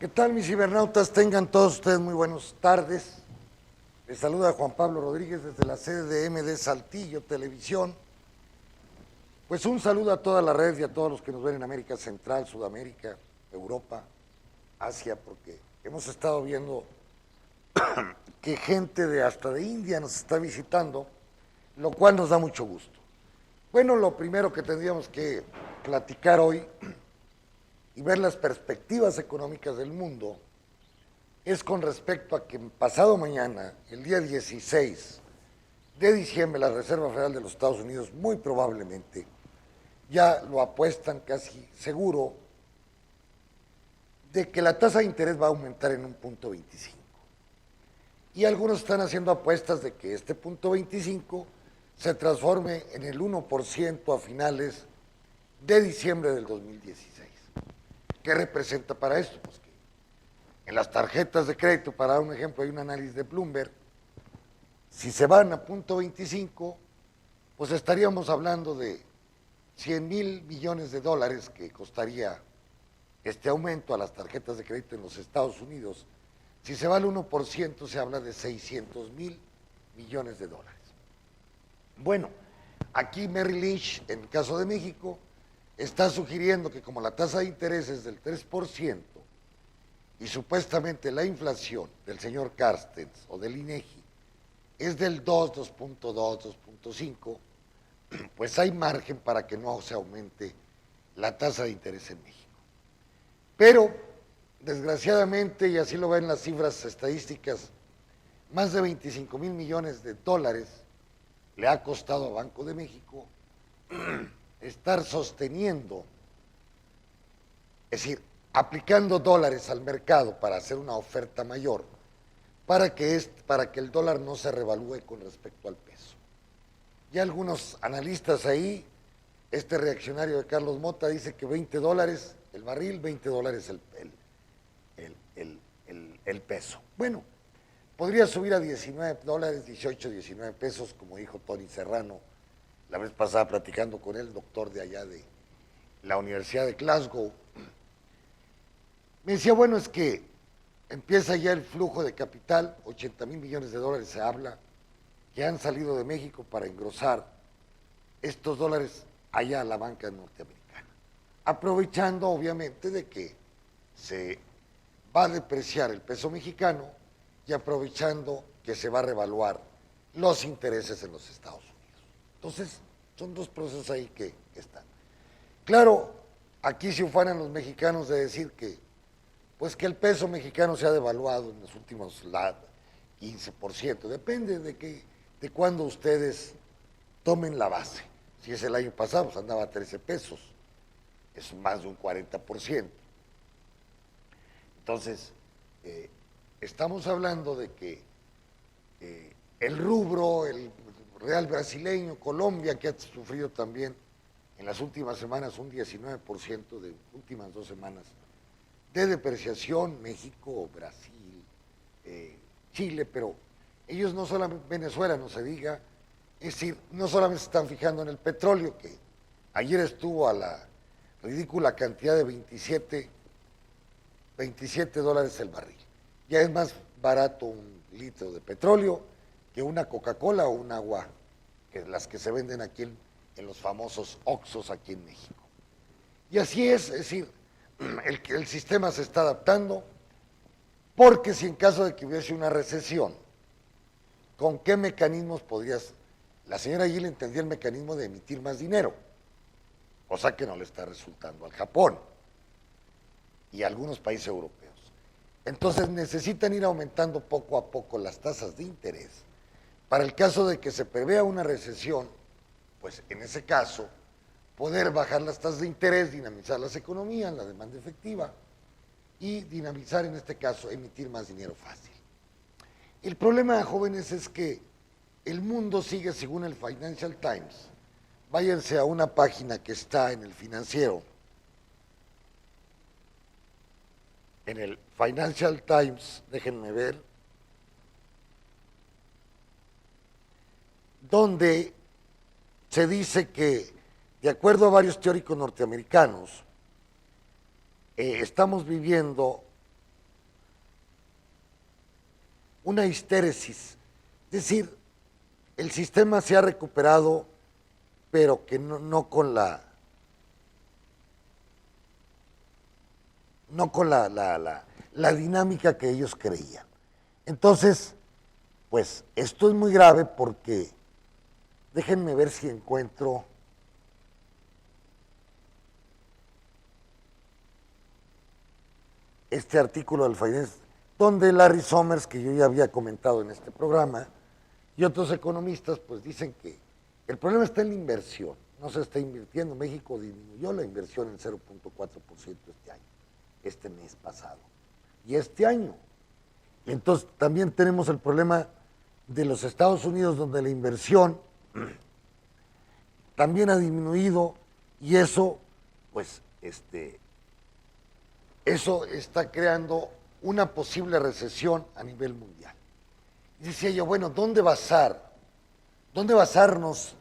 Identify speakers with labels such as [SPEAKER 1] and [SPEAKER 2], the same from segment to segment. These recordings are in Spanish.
[SPEAKER 1] ¿Qué tal, mis cibernautas? Tengan todos ustedes muy buenas tardes. Les saluda Juan Pablo Rodríguez desde la sede de MD Saltillo Televisión. Pues un saludo a toda la red y a todos los que nos ven en América Central, Sudamérica, Europa, Asia, porque hemos estado viendo que gente de hasta de India nos está visitando, lo cual nos da mucho gusto. Bueno, lo primero que tendríamos que platicar hoy y ver las perspectivas económicas del mundo es con respecto a que pasado mañana, el día 16 de diciembre, la Reserva Federal de los Estados Unidos muy probablemente ya lo apuestan casi seguro de que la tasa de interés va a aumentar en un punto 25. Y algunos están haciendo apuestas de que este punto 25 se transforme en el 1% a finales de diciembre del 2016. ¿Qué representa para esto? Pues que en las tarjetas de crédito, para dar un ejemplo, hay un análisis de Bloomberg, si se van a punto 25, pues estaríamos hablando de 100,000 millones de dólares que costaría este aumento a las tarjetas de crédito en los Estados Unidos. Si se va al 1%, se habla de 600,000 millones de dólares. Bueno, aquí Merrill Lynch, en el caso de México, está sugiriendo que como la tasa de interés es del 3% y supuestamente la inflación del señor Carstens o del INEGI es del 2, 2.2, 2.5, pues hay margen para que no se aumente la tasa de interés en México. Pero, desgraciadamente, y así lo ven las cifras estadísticas, más de 25,000 millones de dólares le ha costado a Banco de México estar sosteniendo, es decir, aplicando dólares al mercado para hacer una oferta mayor, para que el dólar no se revalúe con respecto al peso. Y algunos analistas ahí, este reaccionario de Carlos Mota dice que $20 el barril, $20 el peso. Bueno, podría subir a $19, 18, 19 pesos, como dijo Tony Serrano la vez pasada platicando con él, doctor de allá de la Universidad de Glasgow. Me decía, bueno, es que empieza ya el flujo de capital, 80,000 millones de dólares se habla, que han salido de México para engrosar estos dólares allá a la banca norteamericana, aprovechando obviamente de que se va a depreciar el peso mexicano y aprovechando que se va a revaluar los intereses en los Estados Unidos. Entonces, son dos procesos ahí que están. Claro, aquí se ufanan los mexicanos de decir que, pues que el peso mexicano se ha devaluado en los últimos 15%, depende de cuándo ustedes tomen la base. Si es el año pasado, pues andaba a 13 pesos, es más de un 40%. Entonces, estamos hablando de que el rubro, el real brasileño, Colombia, que ha sufrido también en las últimas semanas un 19% de últimas 2 semanas de depreciación, México, Brasil, Chile, pero ellos no solamente, Venezuela no se diga, es decir, no solamente se están fijando en el petróleo, que ayer estuvo a la ridícula cantidad de 27 dólares el barril. Ya es más barato un litro de petróleo que una Coca-Cola o un agua, que las que se venden aquí en los famosos Oxxos aquí en México. Y así es decir, el sistema se está adaptando, porque si en caso de que hubiese una recesión, ¿con qué mecanismos podrías? La señora Gil entendía el mecanismo de emitir más dinero, cosa que no le está resultando al Japón y a algunos países europeos. Entonces necesitan ir aumentando poco a poco las tasas de interés para el caso de que se prevea una recesión, pues en ese caso poder bajar las tasas de interés, dinamizar las economías, la demanda efectiva y dinamizar en este caso, emitir más dinero fácil. El problema, jóvenes, es que el mundo sigue, según el Financial Times, váyanse a una página que está en el Financiero, en el Financial Times, déjenme ver, donde se dice que, de acuerdo a varios teóricos norteamericanos, estamos viviendo una histéresis. Es decir, el sistema se ha recuperado, pero que no con la dinámica que ellos creían. Entonces, pues esto es muy grave porque, déjenme ver si encuentro este artículo del Finance, donde Larry Summers, que yo ya había comentado en este programa, y otros economistas, pues dicen que el problema está en la inversión, no se está invirtiendo. México disminuyó la inversión en 0.4% este año, este mes pasado, y este año. Entonces también tenemos el problema de los Estados Unidos, donde la inversión también ha disminuido, y eso, pues, eso está creando una posible recesión a nivel mundial. Y decía yo, bueno, ¿dónde basarnos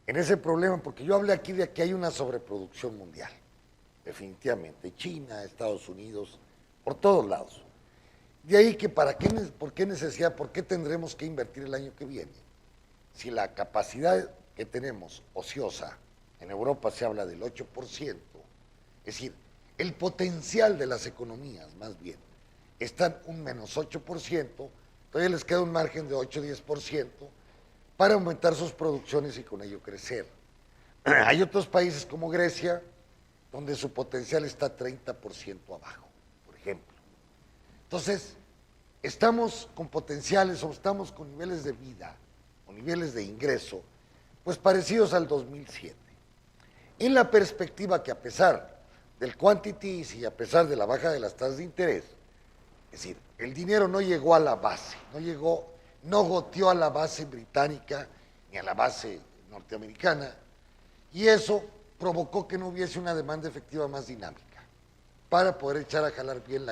[SPEAKER 1] en ese problema? Porque yo hablé aquí de que hay una sobreproducción mundial, definitivamente, China, Estados Unidos, por todos lados. De ahí que por qué necesidad, por qué tendremos que invertir el año que viene, si la capacidad que tenemos ociosa, en Europa se habla del 8%, es decir, el potencial de las economías, más bien, están un menos 8%, todavía les queda un margen de 8-10% para aumentar sus producciones y con ello crecer. Hay otros países como Grecia, donde su potencial está 30% abajo, por ejemplo. Entonces, estamos con potenciales o estamos con niveles de vida o niveles de ingreso, pues parecidos al 2007. En la perspectiva que, a pesar del quantity easing y a pesar de la baja de las tasas de interés, es decir, el dinero no llegó a la base, no goteó a la base británica ni a la base norteamericana, y eso provocó que no hubiese una demanda efectiva más dinámica para poder echar a jalar bien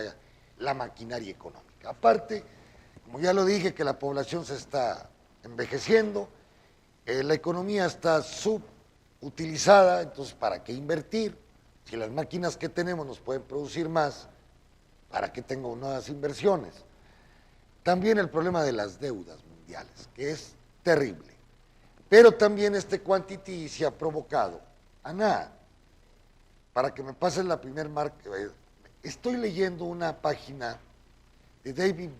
[SPEAKER 1] la maquinaria económica. Aparte, como ya lo dije, que la población se está envejeciendo, la economía está subutilizada, entonces ¿para qué invertir? Si las máquinas que tenemos nos pueden producir más, ¿para qué tengo nuevas inversiones? También el problema de las deudas mundiales, que es terrible. Pero también este quantity se ha provocado, Ana, para que me pases la primer marca, estoy leyendo una página de David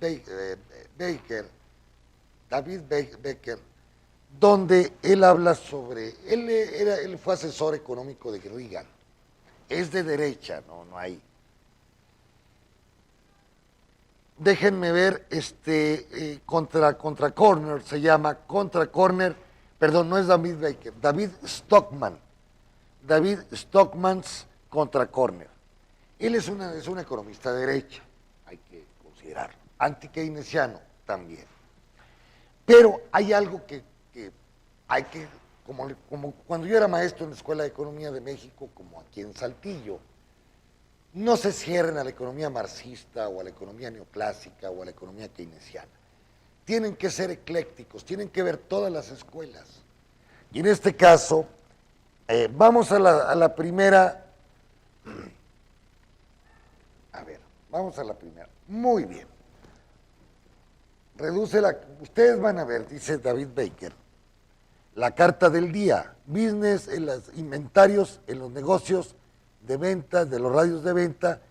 [SPEAKER 1] Becker, donde él habla sobre, él fue asesor económico de Reagan, es de derecha, no hay. Déjenme ver, contra Corner, se llama Contra Corner, perdón, no es David Baker, David Stockman's Contra Corner. Él es un economista de derecha, hay que considerarlo, anti-keynesiano también. Pero hay algo que hay que, como cuando yo era maestro en la Escuela de Economía de México, como aquí en Saltillo, no se cierren a la economía marxista o a la economía neoclásica o a la economía keynesiana. Tienen que ser eclécticos, tienen que ver todas las escuelas. Y en este caso, vamos a la primera. A ver, vamos a la primera. Muy bien. Ustedes van a ver, dice David Baker, la carta del día, business en los inventarios, en los negocios de ventas, de los radios de venta,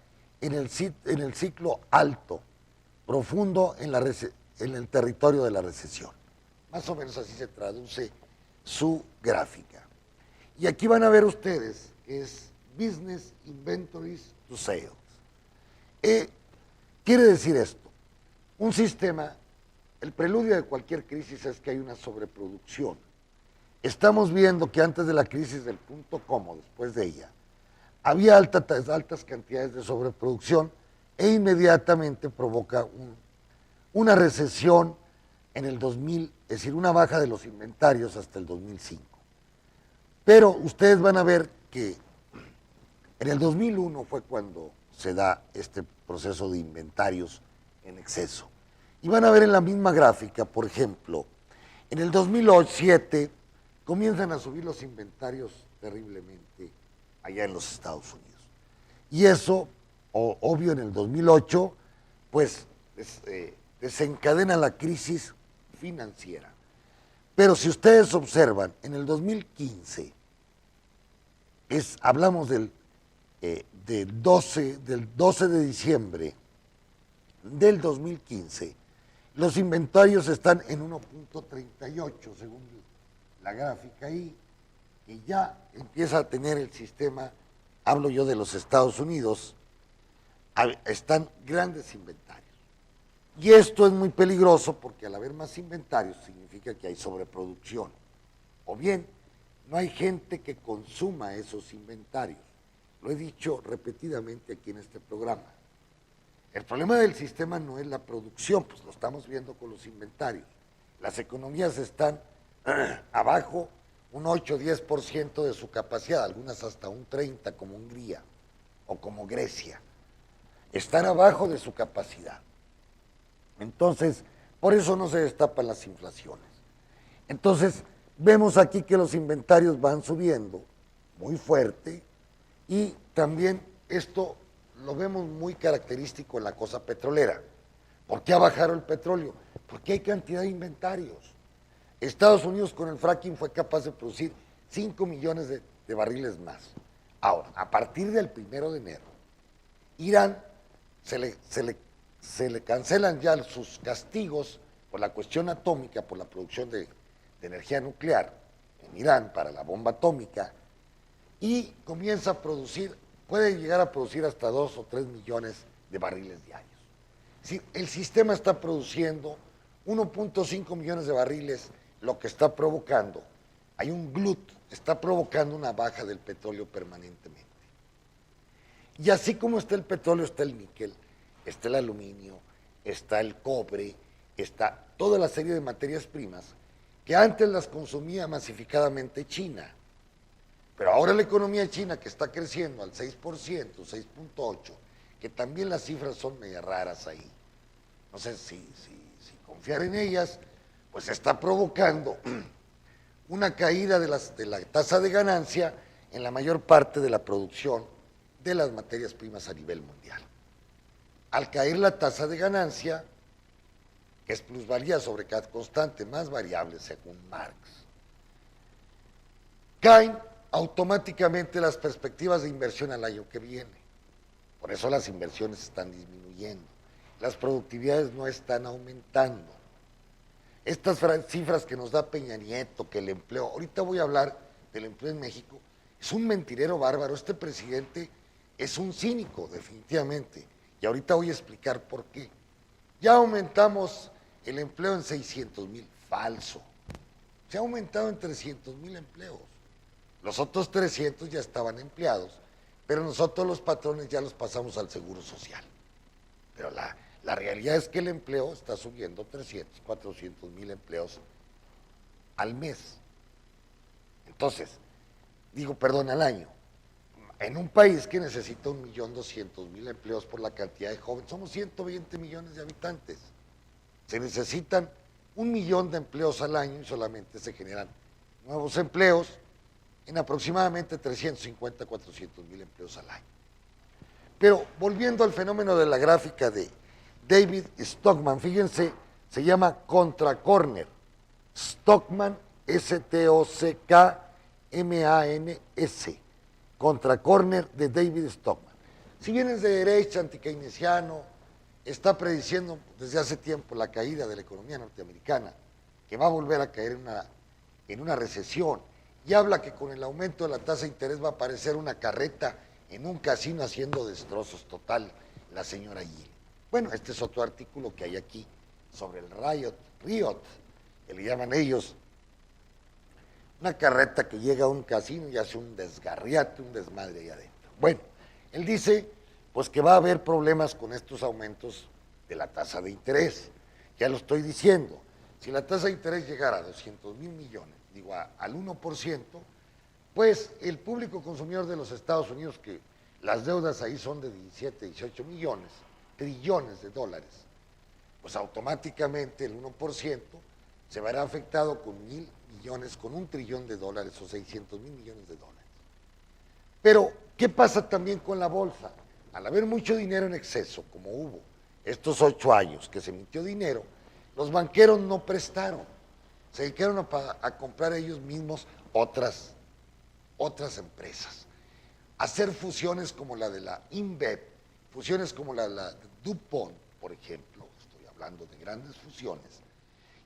[SPEAKER 1] en el ciclo alto, profundo en el territorio de la recesión. Más o menos así se traduce su gráfica. Y aquí van a ver ustedes que es Business Inventories to Sales. Quiere decir esto, un sistema, el preludio de cualquier crisis es que hay una sobreproducción. Estamos viendo que antes de la crisis del .com, después de ella, había altas cantidades de sobreproducción e inmediatamente provoca una recesión en el 2000, es decir, una baja de los inventarios hasta el 2005. Pero ustedes van a ver que en el 2001 fue cuando se da este proceso de inventarios en exceso. Y van a ver en la misma gráfica, por ejemplo, en el 2007 comienzan a subir los inventarios terriblemente allá en los Estados Unidos. Y eso, obvio, en el 2008, pues desencadena la crisis financiera. Pero si ustedes observan, en el 2015, hablamos del 12 de diciembre del 2015, los inventarios están en 1.38, según la gráfica ahí, y ya empieza a tener el sistema, hablo yo de los Estados Unidos, están grandes inventarios. Y esto es muy peligroso porque al haber más inventarios significa que hay sobreproducción. O bien, no hay gente que consuma esos inventarios. Lo he dicho repetidamente aquí en este programa. El problema del sistema no es la producción, pues lo estamos viendo con los inventarios. Las economías están abajo un 8-10% de su capacidad, algunas hasta un 30% como Hungría o como Grecia. Están abajo de su capacidad. Entonces, por eso no se destapan las inflaciones. Entonces, vemos aquí que los inventarios van subiendo muy fuerte y también esto lo vemos muy característico en la cosa petrolera. ¿Por qué ha bajado el petróleo? Porque hay cantidad de inventarios. Estados Unidos con el fracking fue capaz de producir 5 millones de barriles más. Ahora, a partir del 1 de enero, Irán se le cancelan ya sus castigos por la cuestión atómica, por la producción de energía nuclear en Irán para la bomba atómica, y comienza a producir, puede llegar a producir hasta 2 o 3 millones de barriles diarios. Es decir, el sistema está produciendo 1.5 millones de barriles, lo que está provocando, hay un glut, está provocando una baja del petróleo permanentemente. Y así como está el petróleo, está el níquel, está el aluminio, está el cobre, está toda la serie de materias primas que antes las consumía masificadamente China. Pero ahora la economía china, que está creciendo al 6%, 6.8%, que también las cifras son medio raras ahí, no sé si confiar en ellas, pues está provocando una caída de la tasa de ganancia en la mayor parte de la producción de las materias primas a nivel mundial. Al caer la tasa de ganancia, que es plusvalía sobre cada constante más variable según Marx, caen automáticamente las perspectivas de inversión al año que viene. Por eso las inversiones están disminuyendo, las productividades no están aumentando. Estas cifras que nos da Peña Nieto, que el empleo, ahorita voy a hablar del empleo en México, es un mentirero bárbaro. Este presidente es un cínico, definitivamente, y ahorita voy a explicar por qué. Ya aumentamos el empleo en 600,000, falso. Se ha aumentado en 300,000 empleos. Los otros 300 ya estaban empleados, pero nosotros los patrones ya los pasamos al Seguro Social. Pero la realidad es que el empleo está subiendo 300, 400,000 empleos al mes. Entonces, al año. En un país que necesita 1.200.000 empleos por la cantidad de jóvenes, somos 120 millones de habitantes. Se necesitan 1 millón de empleos al año y solamente se generan nuevos empleos en aproximadamente 350, 400,000 empleos al año. Pero volviendo al fenómeno de la gráfica de David Stockman, fíjense, se llama Contra Corner. Stockman, S-T-O-C-K-M-A-N-S. Contra Corner de David Stockman. Si bien es de derecha, antikeynesiano, está prediciendo desde hace tiempo la caída de la economía norteamericana, que va a volver a caer en una recesión, y habla que con el aumento de la tasa de interés va a aparecer una carreta en un casino haciendo destrozos total, la señora Yellen. Bueno, este es otro artículo que hay aquí sobre el riot, que le llaman ellos, una carreta que llega a un casino y hace un desgarriate, un desmadre ahí adentro. Bueno, él dice pues que va a haber problemas con estos aumentos de la tasa de interés. Ya lo estoy diciendo, si la tasa de interés llegara a 200,000 millones, al 1%, pues el público consumidor de los Estados Unidos, que las deudas ahí son de 17, 18 trillones de dólares, pues automáticamente el 1% se verá afectado con 1,000 millones, con 1 trillón de dólares o 600,000 millones de dólares. Pero, ¿qué pasa también con la bolsa? Al haber mucho dinero en exceso, como hubo estos 8 años que se emitió dinero, los banqueros no prestaron, se dedicaron a comprar ellos mismos otras empresas, hacer fusiones como la de la InBev, fusiones como la de DuPont, por ejemplo, estoy hablando de grandes fusiones,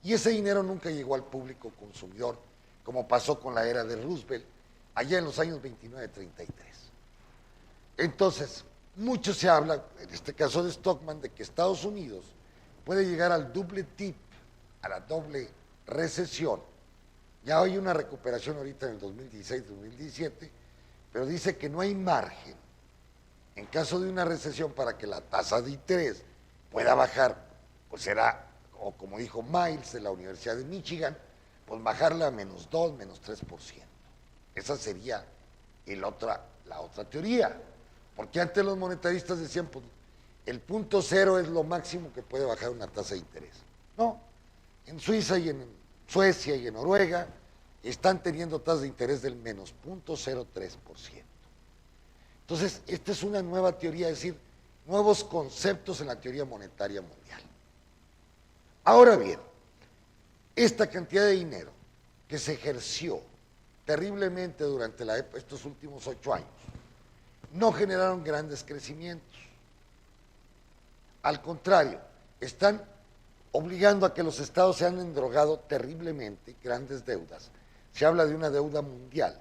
[SPEAKER 1] y ese dinero nunca llegó al público consumidor, como pasó con la era de Roosevelt, allá en los años 29-33. Entonces, mucho se habla, en este caso de Stockman, de que Estados Unidos puede llegar al double dip, a la doble recesión. Ya hay una recuperación ahorita en el 2016-2017, pero dice que no hay margen en caso de una recesión para que la tasa de interés pueda bajar, pues será, o como dijo Miles de la Universidad de Michigan, pues bajarla a -2, -3%. Esa sería la otra teoría, porque antes los monetaristas decían, pues el punto cero es lo máximo que puede bajar una tasa de interés. No, en Suiza y en Suecia y en Noruega están teniendo tasas de interés del -0.03%. Entonces, esta es una nueva teoría, es decir, nuevos conceptos en la teoría monetaria mundial. Ahora bien, esta cantidad de dinero que se ejerció terriblemente durante estos últimos 8 años, no generaron grandes crecimientos. Al contrario, están obligando a que los estados se han endrogado terriblemente, grandes deudas. Se habla de una deuda mundial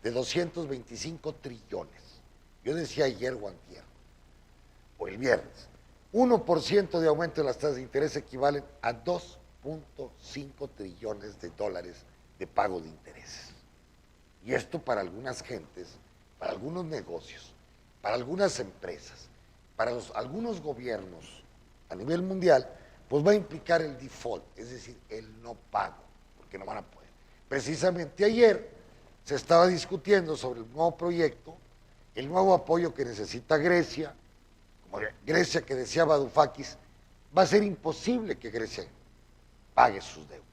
[SPEAKER 1] de 225 trillones. Yo decía ayer o antier, o el viernes, 1% de aumento de las tasas de interés equivalen a 2.5 trillones de dólares de pago de intereses. Y esto para algunas gentes, para algunos negocios, para algunas empresas, para algunos gobiernos a nivel mundial, pues va a implicar el default, es decir, el no pago, porque no van a poder. Precisamente ayer se estaba discutiendo sobre el nuevo proyecto, el nuevo apoyo que necesita Grecia, como Grecia que decía Varoufakis, va a ser imposible que Grecia pague sus deudas.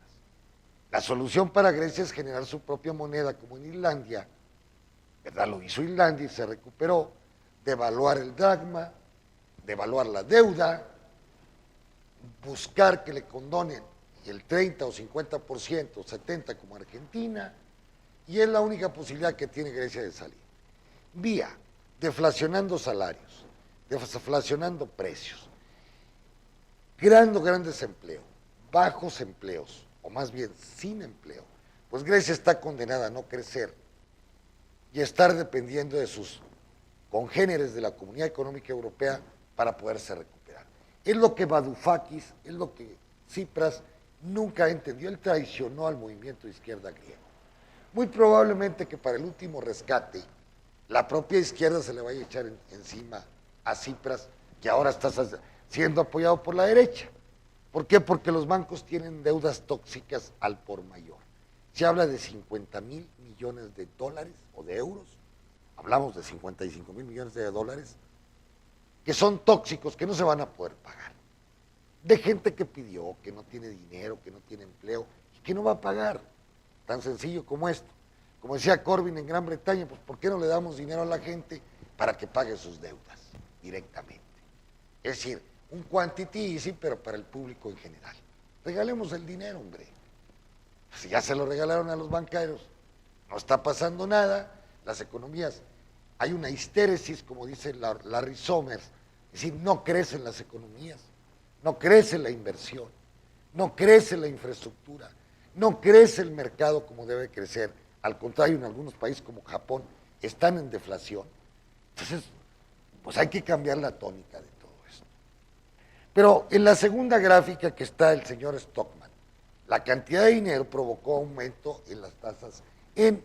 [SPEAKER 1] La solución para Grecia es generar su propia moneda, como en Islandia, ¿verdad? Lo hizo Islandia y se recuperó, devaluar el dracma, devaluar la deuda, buscar que le condonen el 30 o 50%, 70% como Argentina, y es la única posibilidad que tiene Grecia de salir. Vía deflacionando salarios, deflacionando precios, creando gran desempleo, bajos empleos, o más bien sin empleo, pues Grecia está condenada a no crecer y a estar dependiendo de sus congéneres de la Comunidad Económica Europea para poderse recuperar. Es lo que Varoufakis, es lo que Tsipras nunca entendió. Él traicionó al movimiento de izquierda griego. Muy probablemente que para el último rescate, la propia izquierda se le vaya a echar encima a Tsipras, que ahora está siendo apoyado por la derecha. ¿Por qué? Porque los bancos tienen deudas tóxicas al por mayor. Se habla de 50,000 millones de dólares o de euros, hablamos de 55,000 millones de dólares, que son tóxicos, que no se van a poder pagar. De gente que pidió, que no tiene dinero, que no tiene empleo, y que no va a pagar. Tan sencillo como esto. Como decía Corbyn en Gran Bretaña, pues ¿por qué no le damos dinero a la gente para que pague sus deudas directamente? Es decir, un quantity easy, pero para el público en general. Regalemos el dinero, hombre. Si ya se lo regalaron a los banqueros, no está pasando nada, las economías, hay una histéresis, como dice Larry Summers, es decir, no crecen las economías, no crece la inversión, no crece la infraestructura, no crece el mercado como debe crecer. Al contrario, en algunos países como Japón están en deflación. Entonces, pues hay que cambiar la tónica de todo esto. Pero en la segunda gráfica que está el señor Stockman, la cantidad de dinero provocó aumento en las tasas en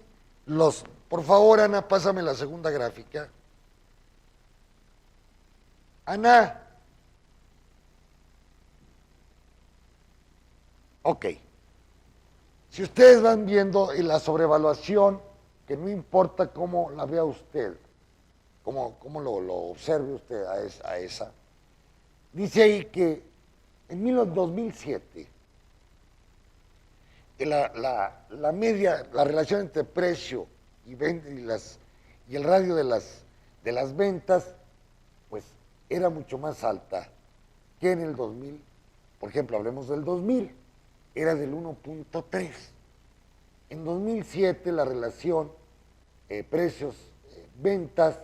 [SPEAKER 1] los... Por favor, Ana, pásame la segunda gráfica. Ana. Ok. Si ustedes van viendo en la sobrevaluación, que no importa cómo la vea usted, cómo lo observe usted a esa, dice ahí que en 2007, la media, la relación entre precio y el radio de las ventas, pues era mucho más alta que en el 2000, por ejemplo, hablemos del 2000, era del 1.3. En 2007 la relación precios-ventas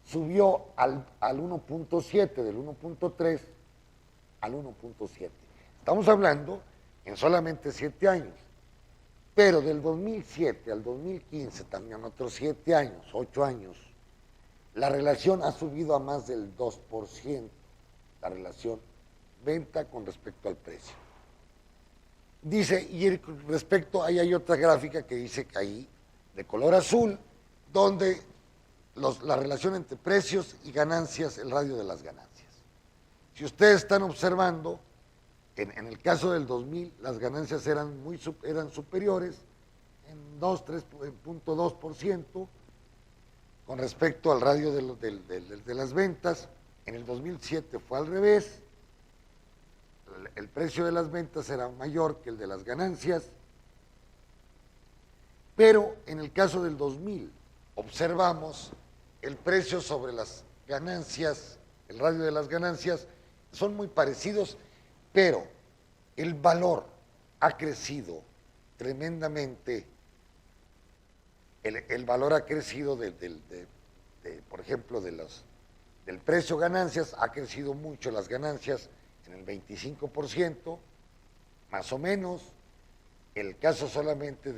[SPEAKER 1] subió al 1.7, del 1.3 al 1.7. Estamos hablando en solamente 7 años, pero del 2007 al 2015, también otros 7 años, 8 años, la relación ha subido a más del 2%, la relación venta con respecto al precio. Dice, y respecto, ahí hay otra gráfica que dice que ahí, de color azul, donde la relación entre precios y ganancias, el radio de las ganancias. Si ustedes están observando, en el caso del 2000, las ganancias eran superiores en 3.2% con respecto al radio de las ventas. En el 2007 fue al revés, el precio de las ventas era mayor que el de las ganancias, pero en el caso del 2000 observamos el precio sobre las ganancias, el radio de las ganancias, son muy parecidos, pero el valor ha crecido tremendamente, el valor ha crecido por ejemplo, del precio ganancias, ha crecido mucho las ganancias en el 25%, más o menos. El caso solamente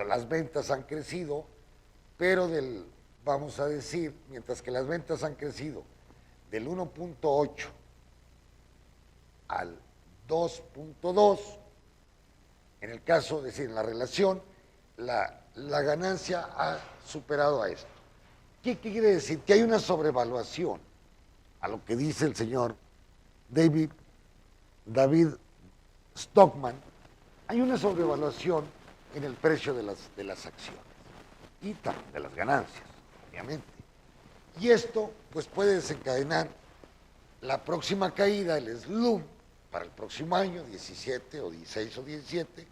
[SPEAKER 1] las ventas han crecido, pero vamos a decir, mientras que las ventas han crecido del 1.8 al 2.2, en el caso, es decir, en la relación, la ganancia ha superado a esto. ¿Qué quiere decir? Que hay una sobrevaluación a lo que dice el señor David Stockman. Hay una sobrevaluación en el precio de las acciones y también de las ganancias, obviamente. Y esto pues puede desencadenar la próxima caída, el slump, para el próximo año, 17 o 16 o 17,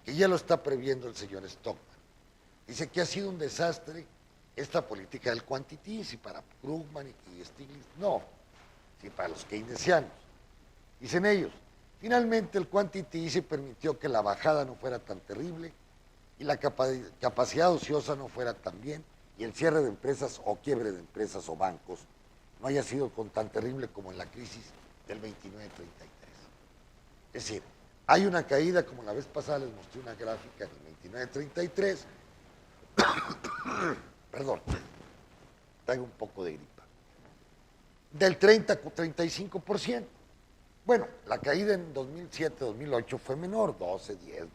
[SPEAKER 1] que ya lo está previendo el señor Stockman. Dice que ha sido un desastre esta política del quantity easing para Krugman y Stiglitz, no, sí, para los keynesianos. Dicen ellos, finalmente el quantity easing permitió que la bajada no fuera tan terrible y la capacidad ociosa no fuera tan bien, y el cierre de empresas o quiebre de empresas o bancos no haya sido tan terrible como en la crisis del 29-33. Es decir, hay una caída, como la vez pasada les mostré una gráfica en el 29-33, perdón, traigo un poco de gripa, del 30-35%. Bueno, la caída en 2007-2008 fue menor, 12, 10, 12%.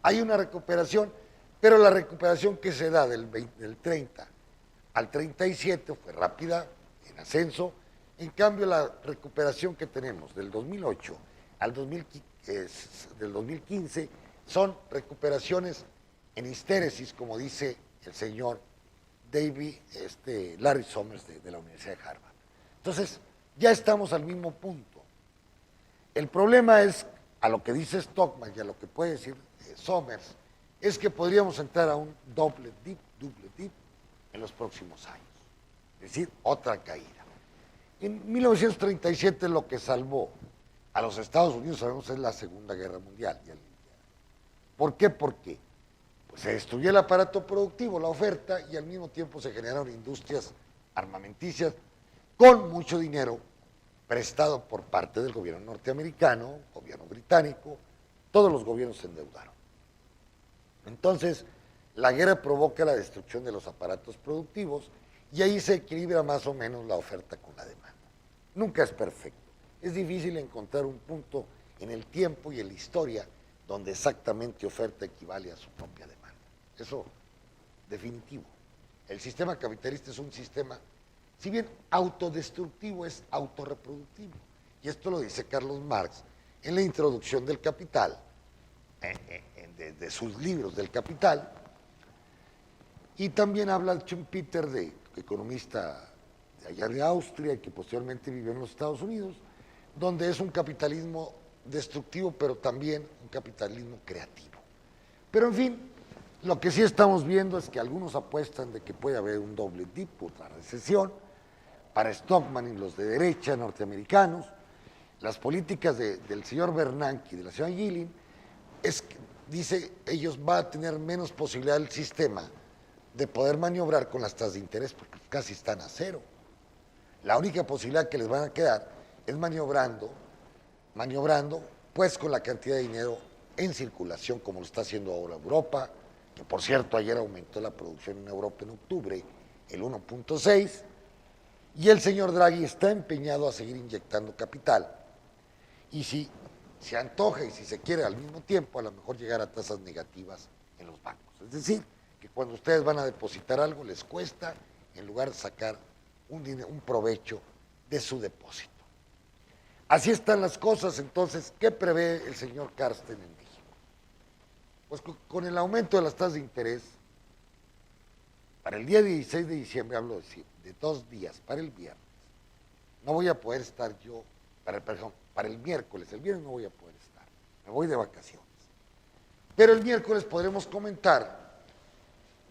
[SPEAKER 1] Hay una recuperación, pero la recuperación que se da del 30 al 37 fue rápida, en ascenso. En cambio, la recuperación que tenemos del 2008 al 2015 son recuperaciones en histéresis, como dice el señor Larry Summers de la Universidad de Harvard. Entonces, ya estamos al mismo punto. El problema es, a lo que dice Stockman y a lo que puede decir Summers, es que podríamos entrar a un double dip en los próximos años. Es decir, otra caída. En 1937 lo que salvó a los Estados Unidos, sabemos, es la Segunda Guerra Mundial. ¿Por qué? Porque pues se destruyó el aparato productivo, la oferta, y al mismo tiempo se generaron industrias armamenticias con mucho dinero prestado por parte del gobierno norteamericano, gobierno británico, todos los gobiernos se endeudaron. Entonces, la guerra provoca la destrucción de los aparatos productivos y ahí se equilibra más o menos la oferta con la demanda. Nunca es perfecto. Es difícil encontrar un punto en el tiempo y en la historia donde exactamente oferta equivale a su propia demanda. Eso, definitivo. El sistema capitalista es un sistema, si bien autodestructivo, es autorreproductivo. Y esto lo dice Carlos Marx en la introducción del Capital, de sus libros del Capital, y también habla Schumpeter, de economista de allá de Austria, que posteriormente vivió en los Estados Unidos, donde es un capitalismo destructivo, pero también un capitalismo creativo. Pero en fin, lo que sí estamos viendo es que algunos apuestan de que puede haber un doble dip, otra recesión, para Stockman y los de derecha norteamericanos, las políticas del señor Bernanke y de la señora Yellen, es que, dice ellos, va a tener menos posibilidad el sistema de poder maniobrar con las tasas de interés, porque casi están a cero. La única posibilidad que les van a quedar es maniobrando, pues con la cantidad de dinero en circulación, como lo está haciendo ahora Europa, que por cierto ayer aumentó la producción en Europa en octubre, el 1.6, y el señor Draghi está empeñado a seguir inyectando capital, y si se antoja y si se quiere al mismo tiempo, a lo mejor llegar a tasas negativas en los bancos. Es decir, que cuando ustedes van a depositar algo les cuesta, en lugar de sacar un provecho de su depósito. Así están las cosas. Entonces, ¿qué prevé el señor Carsten en México? Pues con el aumento de las tasas de interés, para el día 16 de diciembre, hablo de 2 días, para el viernes, no voy a poder estar yo, para el miércoles no voy a poder estar, me voy de vacaciones. Pero el miércoles podremos comentar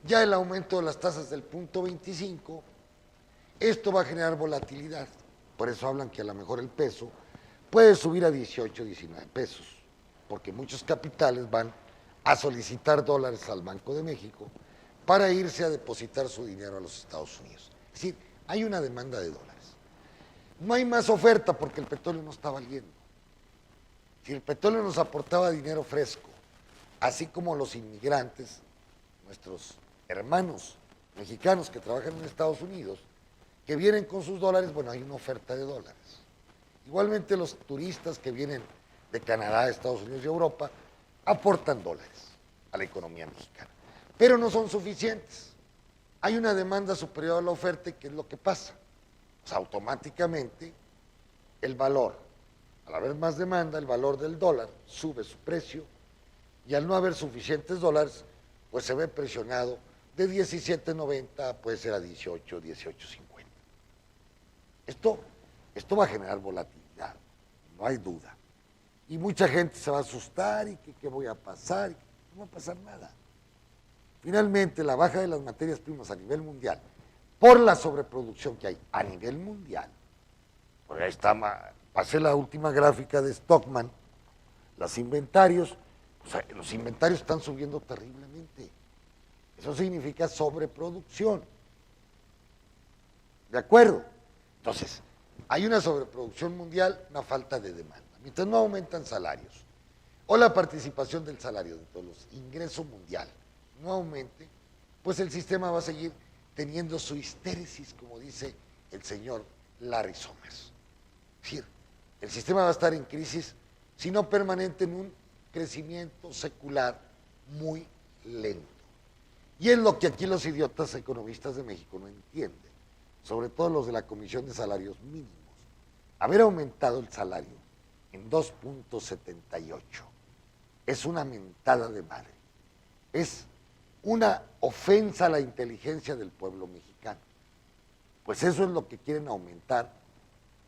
[SPEAKER 1] ya el aumento de las tasas del punto 25, esto va a generar volatilidad, por eso hablan que a lo mejor el peso puede subir a 18, 19 pesos, porque muchos capitales van a solicitar dólares al Banco de México para irse a depositar su dinero a los Estados Unidos. Es decir, hay una demanda de dólares. No hay más oferta porque el petróleo no está valiendo. Si el petróleo nos aportaba dinero fresco, así como los inmigrantes, nuestros hermanos mexicanos que trabajan en Estados Unidos, que vienen con sus dólares, bueno, hay una oferta de dólares. Igualmente los turistas que vienen de Canadá, Estados Unidos y Europa, aportan dólares a la economía mexicana. Pero no son suficientes. Hay una demanda superior a la oferta, ¿y qué es lo que pasa? Pues automáticamente el valor, al haber más demanda, el valor del dólar sube su precio, y al no haber suficientes dólares, pues se ve presionado de 17.90, puede ser a 18, 18.50. Esto va a generar volatilidad, no hay duda. Y mucha gente se va a asustar y qué voy a pasar, no va a pasar nada. Finalmente, la baja de las materias primas a nivel mundial, por la sobreproducción que hay a nivel mundial, porque ahí está, pasé la última gráfica de Stockman, los inventarios están subiendo terriblemente. Eso significa sobreproducción. ¿De acuerdo? Entonces, hay una sobreproducción mundial, una falta de demanda. Mientras no aumentan salarios, o la participación del salario de todos los ingresos mundial no aumente, pues el sistema va a seguir teniendo su histéresis, como dice el señor Larry Summers. Es decir, el sistema va a estar en crisis, si no permanente, en un crecimiento secular muy lento. Y es lo que aquí los idiotas economistas de México no entienden, sobre todo los de la Comisión de Salarios Mínimos. Haber aumentado el salario en 2.78 es una mentada de madre, es una ofensa a la inteligencia del pueblo mexicano. Pues eso es lo que quieren aumentar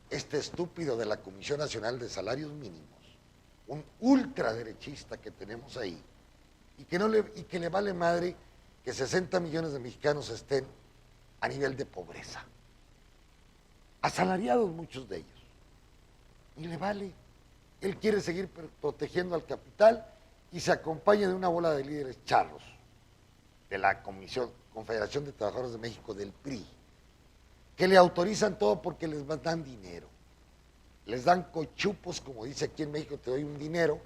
[SPEAKER 1] este estúpido de la Comisión Nacional de Salarios Mínimos, un ultraderechista que tenemos ahí, y que le vale madre que 60 millones de mexicanos estén a nivel de pobreza, asalariados muchos de ellos, y le vale. Él quiere seguir protegiendo al capital y se acompaña de una bola de líderes charros de la Confederación de Trabajadores de México, del PRI, que le autorizan todo porque les dan dinero, les dan cochupos, como dice aquí en México, te doy un dinero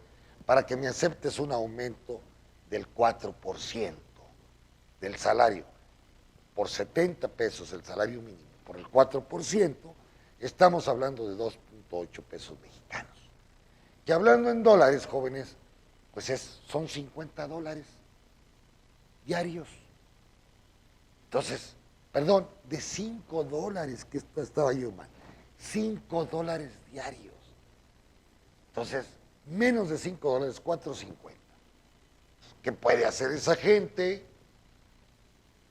[SPEAKER 1] para que me aceptes un aumento del 4% del salario, por 70 pesos el salario mínimo, por el 4%, estamos hablando de 2.8 pesos mexicanos. Que hablando en dólares, jóvenes, pues son 50 dólares diarios. Entonces, perdón, de 5 dólares, que estaba yo mal, 5 dólares diarios. Entonces, menos de 5 dólares, 4.50. ¿Qué puede hacer esa gente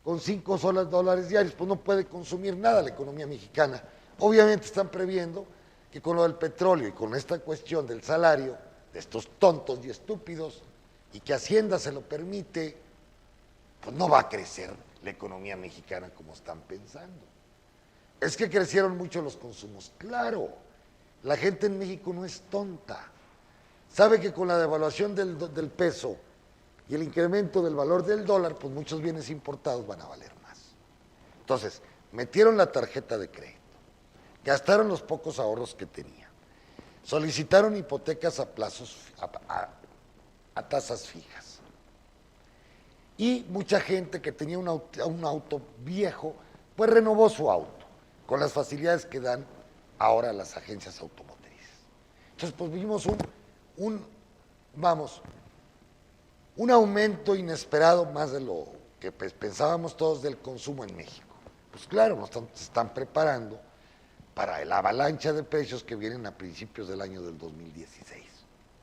[SPEAKER 1] con 5 dólares diarios? Pues no puede consumir nada la economía mexicana. Obviamente están previendo que con lo del petróleo y con esta cuestión del salario de estos tontos y estúpidos, y que Hacienda se lo permite, pues no va a crecer la economía mexicana como están pensando. es que crecieron mucho los consumos. Claro, la gente en México no es tonta. Sabe que con la devaluación del peso y el incremento del valor del dólar, pues muchos bienes importados van a valer más. Entonces, metieron la tarjeta de crédito, gastaron los pocos ahorros que tenían, solicitaron hipotecas a plazos, a tasas fijas. Y mucha gente que tenía un auto viejo, pues renovó su auto, con las facilidades que dan ahora las agencias automotrices. Entonces, pues vimos un aumento inesperado más de lo que pensábamos todos del consumo en México. Pues claro, nos están preparando para la avalancha de precios que vienen a principios del año del 2016.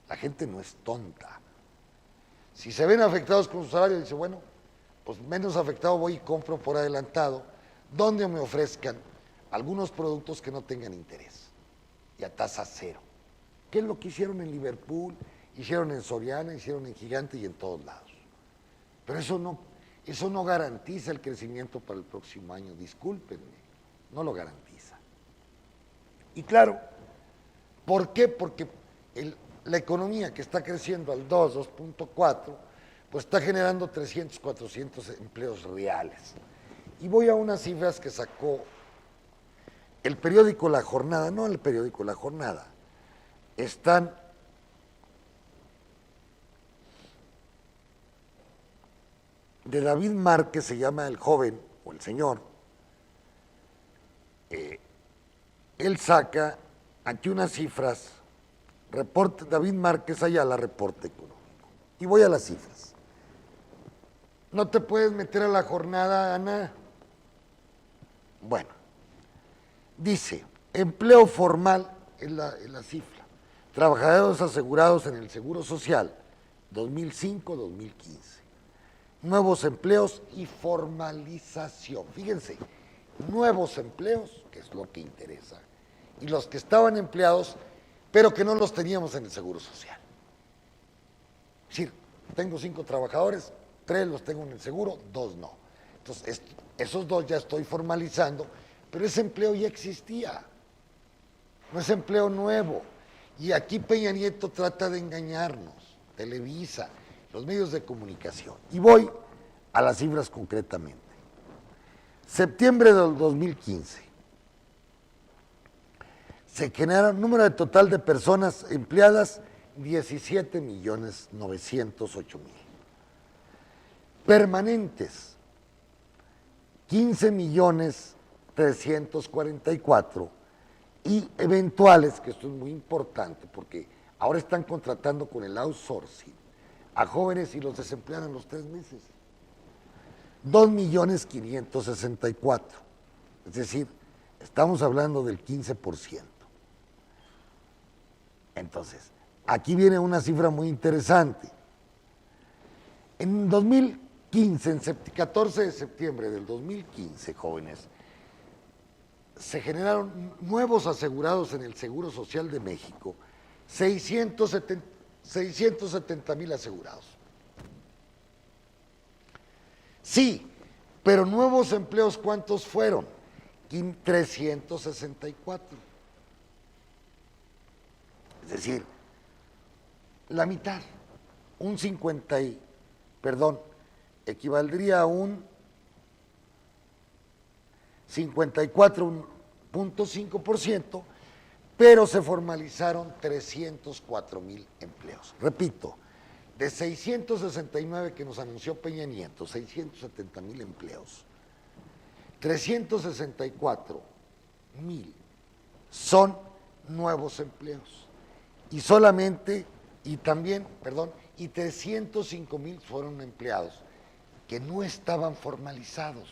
[SPEAKER 1] La gente no es tonta. Si se ven afectados con su salario, dice, bueno, pues menos afectado voy y compro por adelantado, donde me ofrezcan algunos productos que no tengan interés y a tasa cero. ¿Qué es lo que hicieron en Liverpool? Hicieron en Soriana, hicieron en Gigante y en todos lados. Pero eso no garantiza el crecimiento para el próximo año, discúlpenme, no lo garantiza. Y claro, ¿por qué? Porque la economía que está creciendo al 2.4, pues está generando 300, 400 empleos reales. Y voy a unas cifras que sacó el periódico La Jornada, no el periódico La Jornada, están de David Márquez, se llama el joven o el señor. Él saca aquí unas cifras, reporte David Márquez Ayala, reporte económico. Y voy a las cifras. No te puedes meter a La Jornada, Ana. Bueno, dice, empleo formal es la cifra. Trabajadores asegurados en el Seguro Social, 2005-2015. Nuevos empleos y formalización. Fíjense, nuevos empleos, que es lo que interesa, y los que estaban empleados, pero que no los teníamos en el Seguro Social. Es decir, tengo 5 trabajadores, 3 los tengo en el seguro, 2 no. Entonces, esos 2 ya estoy formalizando, pero ese empleo ya existía. No es empleo nuevo. Y aquí Peña Nieto trata de engañarnos, Televisa, los medios de comunicación. Y voy a las cifras concretamente. Septiembre del 2015. Se generaron número de total de personas empleadas 17.908.000. Permanentes 15.344.000 y eventuales, que esto es muy importante porque ahora están contratando con el outsourcing a jóvenes y los desemplean en los 3 meses. 2.564.000. Es decir, estamos hablando del 15%. Entonces, aquí viene una cifra muy interesante. En 2015, en 14 de septiembre del 2015, jóvenes, se generaron nuevos asegurados en el Seguro Social de México, 670.000 asegurados. Sí, pero nuevos empleos, ¿cuántos fueron? 364. Es decir, la mitad, equivaldría a un 54.5%, pero se formalizaron 304.000 empleos. Repito, de 669 que nos anunció Peña Nieto, 670.000 empleos, 364.000 son nuevos empleos. Y 305.000 fueron empleados que no estaban formalizados,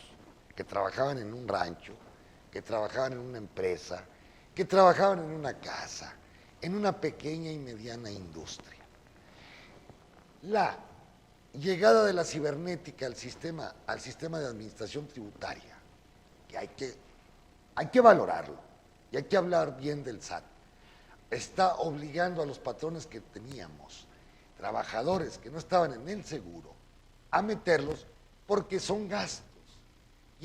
[SPEAKER 1] que trabajaban en un rancho, que trabajaban en una empresa, que trabajaban en una casa, en una pequeña y mediana industria. La llegada de la cibernética al sistema de administración tributaria, que hay que valorarlo y hay que hablar bien del SAT, está obligando a los patrones que teníamos, trabajadores que no estaban en el seguro, a meterlos porque son gastos.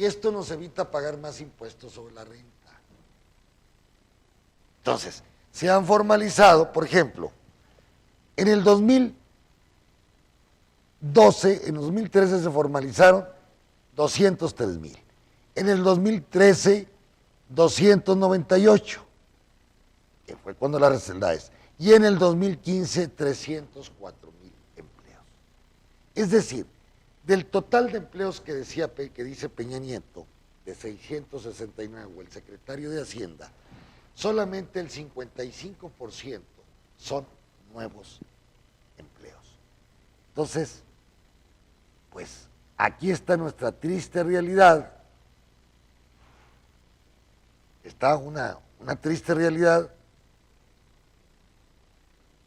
[SPEAKER 1] y esto nos evita pagar más impuestos sobre la renta. Entonces, se han formalizado, por ejemplo, en el 2012, en el 2013 se formalizaron 203,000. En el 2013, 298, que fue cuando la reserva es. Y en el 2015, 304,000 empleos. Es decir, del total de empleos que dice Peña Nieto, de 669, o el secretario de Hacienda, solamente el 55% son nuevos empleos. Entonces, pues aquí está nuestra triste realidad. Está una triste realidad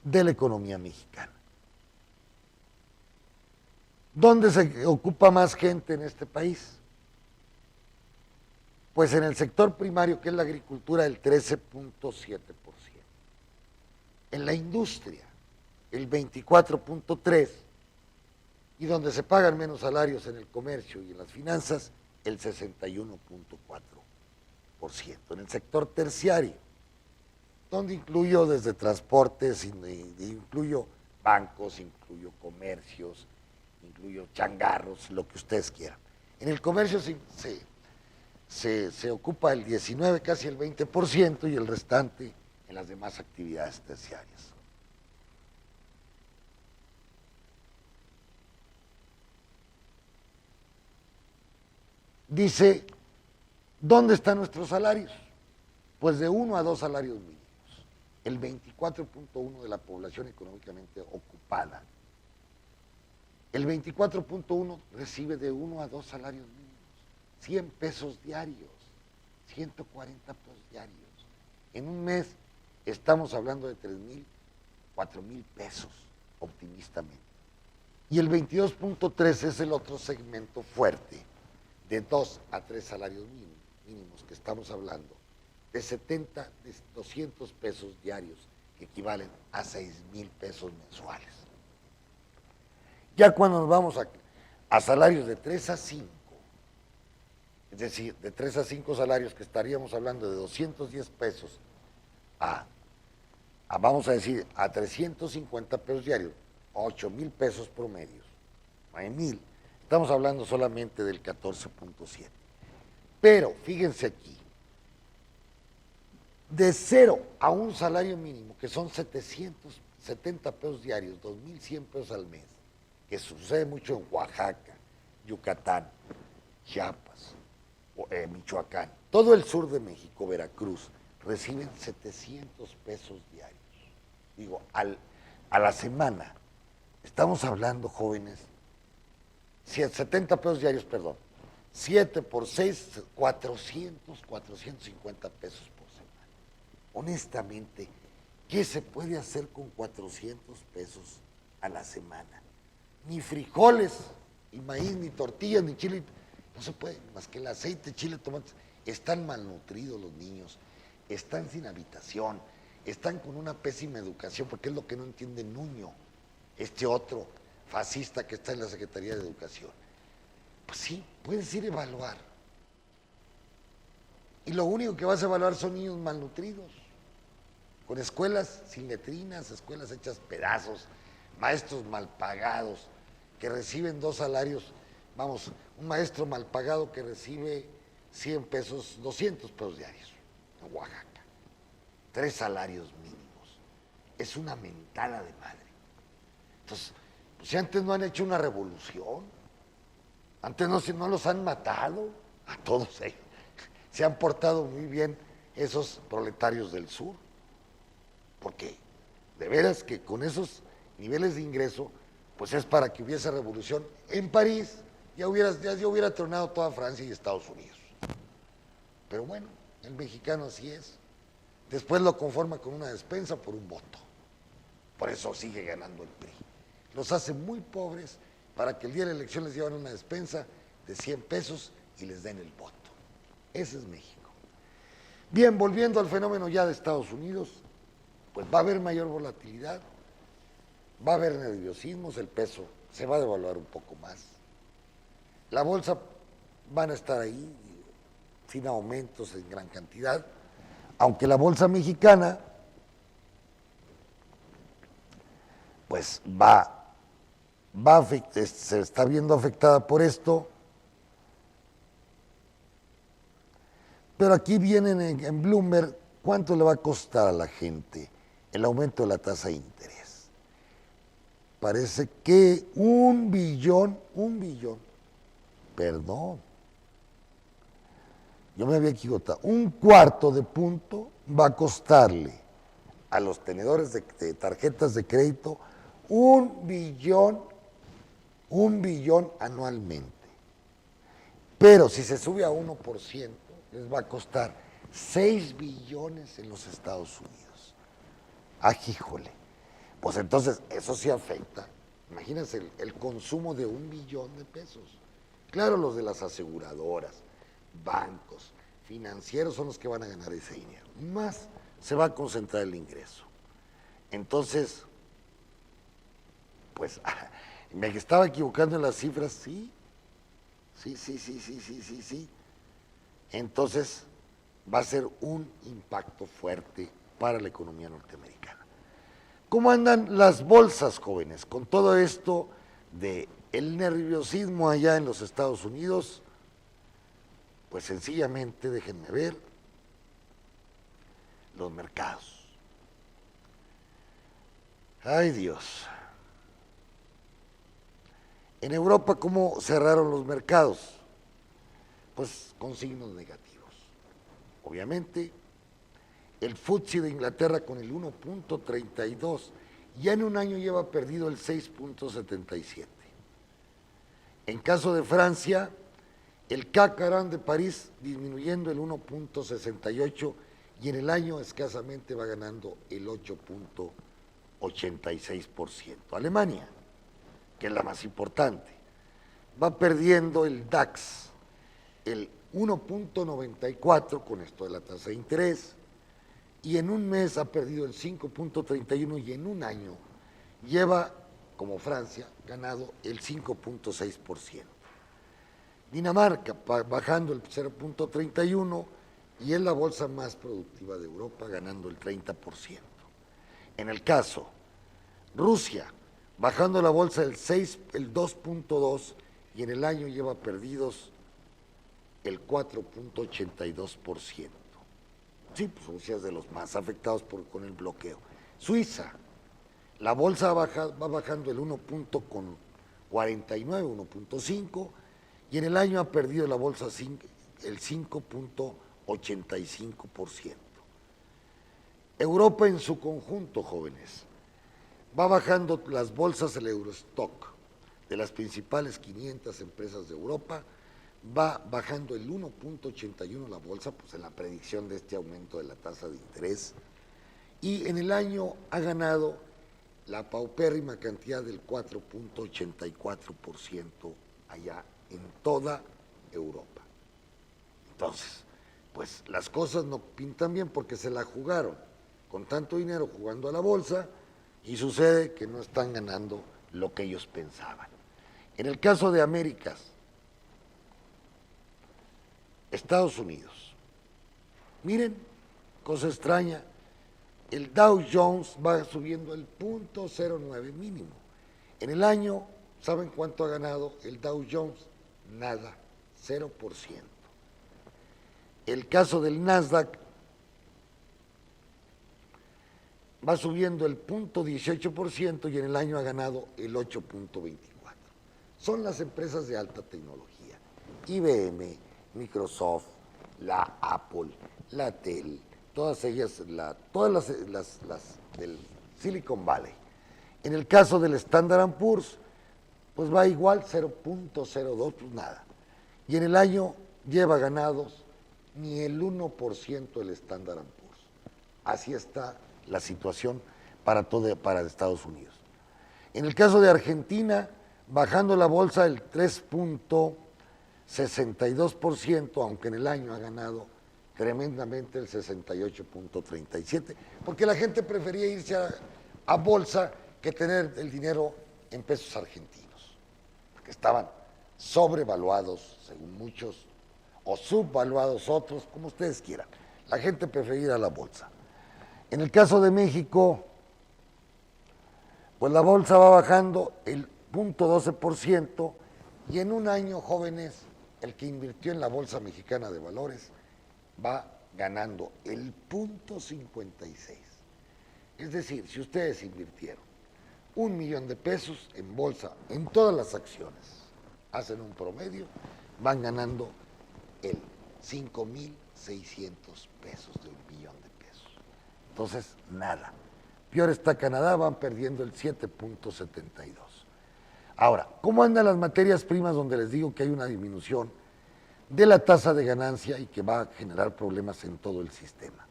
[SPEAKER 1] de la economía mexicana. ¿Dónde se ocupa más gente en este país? Pues en el sector primario, que es la agricultura, el 13.7%. En la industria, el 24.3%. Y donde se pagan menos salarios, en el comercio y en las finanzas, el 61.4%. En el sector terciario, donde incluyo desde transportes, incluyo bancos, incluyo comercios, incluyo changarros, lo que ustedes quieran. En el comercio se ocupa el 19, casi el 20%, y el restante en las demás actividades terciarias. Dice, ¿dónde están nuestros salarios? Pues de 1 a 2 salarios mínimos. El 24.1% de la población económicamente ocupada. El 24.1% recibe de 1 a 2 salarios mínimos. 100 pesos diarios, 140 pesos diarios. En un mes estamos hablando de 3,000, 4,000 pesos, optimistamente. Y el 22.3% es el otro segmento fuerte, de 2 a 3 salarios mínimos, que estamos hablando de 200 pesos diarios, que equivalen a 6,000 pesos mensuales. Ya cuando nos vamos a salarios de 3 a 5, es decir, de 3 a 5 salarios, que estaríamos hablando de 210 pesos vamos a decir, a 350 pesos diarios, 8,000 pesos promedios, 9,000, estamos hablando solamente del 14.7%. Pero, fíjense aquí, de 0 a un salario mínimo, que son 770 pesos diarios, 2,100 pesos al mes, que sucede mucho en Oaxaca, Yucatán, Chiapas, Michoacán, todo el sur de México, Veracruz, reciben 700 pesos diarios. Digo, a la semana, estamos hablando, jóvenes, 70 pesos diarios, perdón, 7 por 6, 450 pesos por semana. Honestamente, ¿qué se puede hacer con 400 pesos a la semana? Ni frijoles, ni maíz, ni tortillas, ni chile, no se puede, más que el aceite, chile, tomates. Están malnutridos los niños, están sin habitación, están con una pésima educación, porque es lo que no entiende Nuño, este otro fascista que está en la Secretaría de Educación. Pues sí, puedes ir a evaluar. Y lo único que vas a evaluar son niños malnutridos, con escuelas sin letrinas, escuelas hechas pedazos, maestros mal pagados, que reciben 2 salarios, vamos, un maestro mal pagado que recibe 100 pesos, 200 pesos diarios, en Oaxaca, 3 salarios mínimos, es una mentada de madre. Entonces, pues si antes no han hecho una revolución, antes no los han matado, a todos ellos, se han portado muy bien esos proletarios del sur, porque de veras que con esos niveles de ingreso, pues es para que hubiese revolución. En París ya hubiera tronado toda Francia y Estados Unidos. Pero bueno, el mexicano así es. Después lo conforma con una despensa por un voto. Por eso sigue ganando el PRI. Los hace muy pobres para que el día de la elección les lleven una despensa de 100 pesos y les den el voto. Ese es México. Bien, volviendo al fenómeno ya de Estados Unidos, pues va a haber mayor volatilidad, va a haber nerviosismos, el peso se va a devaluar un poco más. La bolsa van a estar ahí sin aumentos en gran cantidad, aunque la bolsa mexicana pues se está viendo afectada por esto, pero aquí vienen en Bloomberg cuánto le va a costar a la gente el aumento de la tasa de interés. Parece que un billón, perdón, yo me había equivocado, 1/4 de punto va a costarle a los tenedores de tarjetas de crédito un billón anualmente. Pero si se sube a 1%, les va a costar 6 billones en los Estados Unidos. ¡Ah, híjole! Pues entonces eso sí afecta. Imagínense el consumo de 1 billón de pesos. Claro, los de las aseguradoras, bancos, financieros son los que van a ganar ese dinero. Más se va a concentrar el ingreso. Entonces, pues, me estaba equivocando en las cifras, sí. Entonces, va a ser un impacto fuerte para la economía norteamericana. ¿Cómo andan las bolsas, jóvenes? Con todo esto de el nerviosismo allá en los Estados Unidos, pues sencillamente déjenme ver los mercados. Ay, Dios. En Europa, ¿cómo cerraron los mercados? Pues con signos negativos. Obviamente, el FTSE de Inglaterra con el 1.32, ya en un año lleva perdido el 6.77. En caso de Francia, el CAC 40 de París disminuyendo el 1.68 y en el año escasamente va ganando el 8.86%. Alemania, que es la más importante, va perdiendo el DAX el 1.94 con esto de la tasa de interés, y en un mes ha perdido el 5.31 y en un año lleva, como Francia, ganado el 5.6%. Dinamarca bajando el 0.31 y es la bolsa más productiva de Europa, ganando el 30%. En el caso Rusia, bajando la bolsa el 2.2 y en el año lleva perdidos el 4.82%. Sí, pues Rusia es de los más afectados con el bloqueo. Suiza, la bolsa va bajando el 1.49, 1.5, y en el año ha perdido la bolsa el 5.85%. Europa en su conjunto, jóvenes, va bajando las bolsas del Eurostock de las principales 500 empresas de Europa, va bajando el 1.81 la bolsa, pues en la predicción de este aumento de la tasa de interés, y en el año ha ganado la paupérrima cantidad del 4.84% allá en toda Europa. Entonces, pues las cosas no pintan bien porque se la jugaron con tanto dinero jugando a la bolsa y sucede que no están ganando lo que ellos pensaban. En el caso de Américas, Estados Unidos, miren, cosa extraña, el Dow Jones va subiendo el 0.09 mínimo. En el año, ¿saben cuánto ha ganado el Dow Jones? Nada, 0%. El caso del Nasdaq va subiendo el 0.18% y en el año ha ganado el 8.24%. Son las empresas de alta tecnología, IBM, Microsoft, la Apple, la Dell, todas ellas, todas las del Silicon Valley. En el caso del Standard & Poor's, pues va igual, 0.02, pues nada. Y en el año lleva ganados ni el 1% del Standard & Poor's. Así está la situación para Estados Unidos. En el caso de Argentina, bajando la bolsa el 3.62%, aunque en el año ha ganado tremendamente el 68.37%, porque la gente prefería irse a bolsa que tener el dinero en pesos argentinos, porque estaban sobrevaluados, según muchos, o subvaluados otros, como ustedes quieran. La gente prefiere ir a la bolsa. En el caso de México, pues la bolsa va bajando el 0.12% y en un año, jóvenes, el que invirtió en la Bolsa Mexicana de Valores va ganando el 0.56. Es decir, si ustedes invirtieron 1 millón de pesos en bolsa, en todas las acciones, hacen un promedio, van ganando el 5,600 pesos de 1 millón de pesos. Entonces, nada. Peor está Canadá, van perdiendo el 7.72. Ahora, ¿cómo andan las materias primas donde les digo que hay una disminución de la tasa de ganancia y que va a generar problemas en todo el sistema?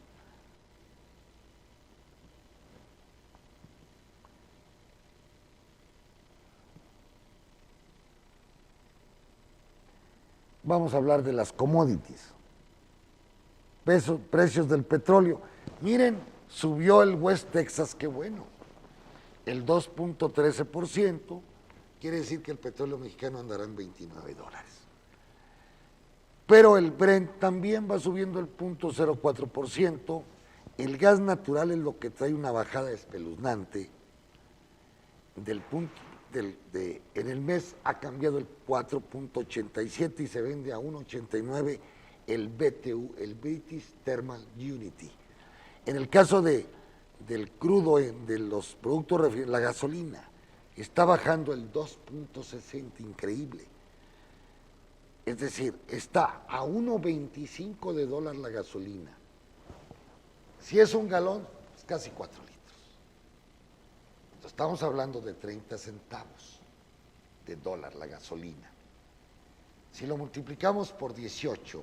[SPEAKER 1] Vamos a hablar de las commodities. Precios del petróleo. Miren, subió el West Texas, qué bueno. El 2.13%, quiere decir que el petróleo mexicano andará en $29. Pero el Brent también va subiendo el 0.04%. El gas natural es lo que trae una bajada espeluznante del punto. En el mes ha cambiado el 4.87 y se vende a 1.89 el BTU, el British Thermal Unity. En el caso del crudo, de los productos refinados, la gasolina está bajando el 2.60, increíble. Es decir, está a 1.25 de dólar la gasolina. Si es un galón, es casi 4 litros. Estamos hablando de 30 centavos de dólar la gasolina. Si lo multiplicamos por 18,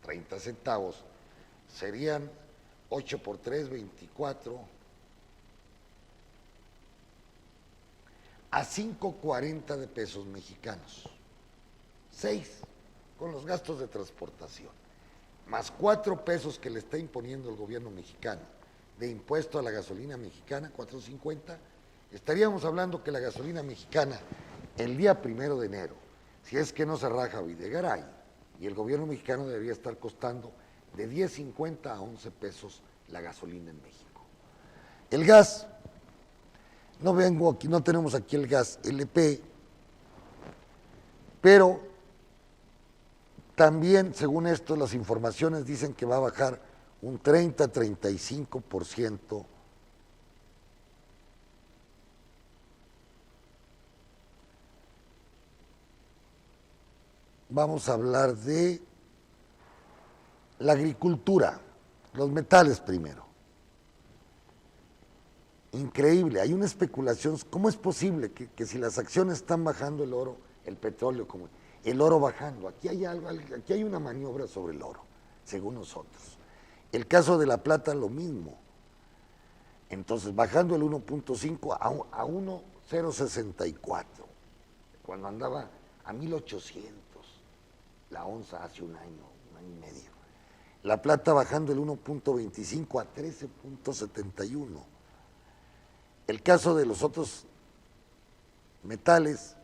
[SPEAKER 1] 30 centavos, serían 8 por 3, 24, a 5.40 de pesos mexicanos. 6 con los gastos de transportación, más 4 pesos que le está imponiendo el gobierno mexicano de impuesto a la gasolina mexicana, 4.50, estaríamos hablando que la gasolina mexicana el día 1 de enero, si es que no se raja Videgaray, y el gobierno mexicano debería estar costando de 10.50 a 11 pesos la gasolina en México. El gas, no tenemos aquí el gas LP, pero también, según esto, las informaciones dicen que va a bajar un 30-35%. Vamos a hablar de la agricultura, los metales primero. Increíble, hay una especulación. ¿Cómo es posible que si las acciones están bajando el oro, el petróleo, como el oro bajando? Aquí hay una maniobra sobre el oro, según nosotros. El caso de la plata, lo mismo. Entonces, bajando el 1.5 a 1.064, cuando andaba a 1.800 la onza hace un año y medio. La plata bajando el 1.25 a 13.71. El caso de los otros metales,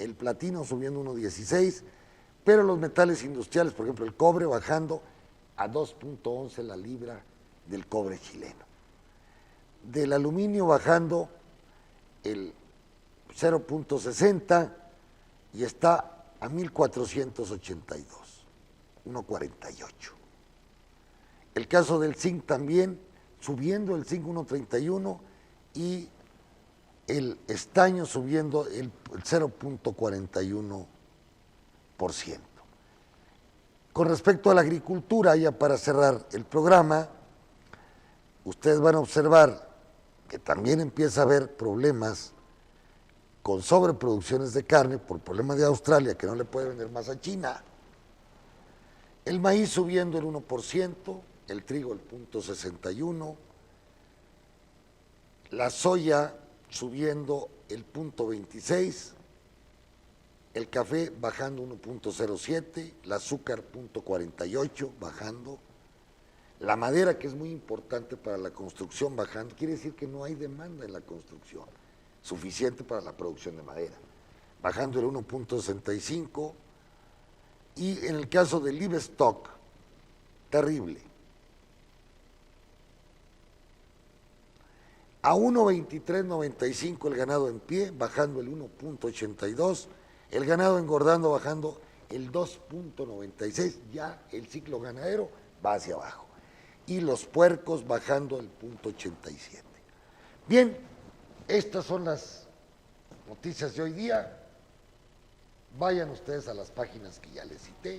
[SPEAKER 1] el platino subiendo 1.16, pero los metales industriales, por ejemplo, el cobre bajando a 2.11 la libra del cobre chileno. Del aluminio bajando el 0.60 y está a 1.482, 1.48. El caso del zinc también, subiendo el zinc 1.31 y el estaño subiendo el 0.41%. Con respecto a la agricultura, ya para cerrar el programa, ustedes van a observar que también empieza a haber problemas con sobreproducciones de carne por problemas de Australia, que no le puede vender más a China. El maíz subiendo el 1%, el trigo el 0.61%, la soya subiendo el 0.26%, el café bajando 1.07%, el azúcar 0.48%, bajando. La madera, que es muy importante para la construcción, bajando. Quiere decir que no hay demanda en la construcción suficiente para la producción de madera. bajando el 1.65, y en el caso del livestock, terrible. A 1.2395 el ganado en pie, bajando el 1.82, el ganado engordando, bajando el 2.96, ya el ciclo ganadero va hacia abajo. Y los puercos bajando el 0.87. Bien, estas son las noticias de hoy día. Vayan ustedes a las páginas que ya les cité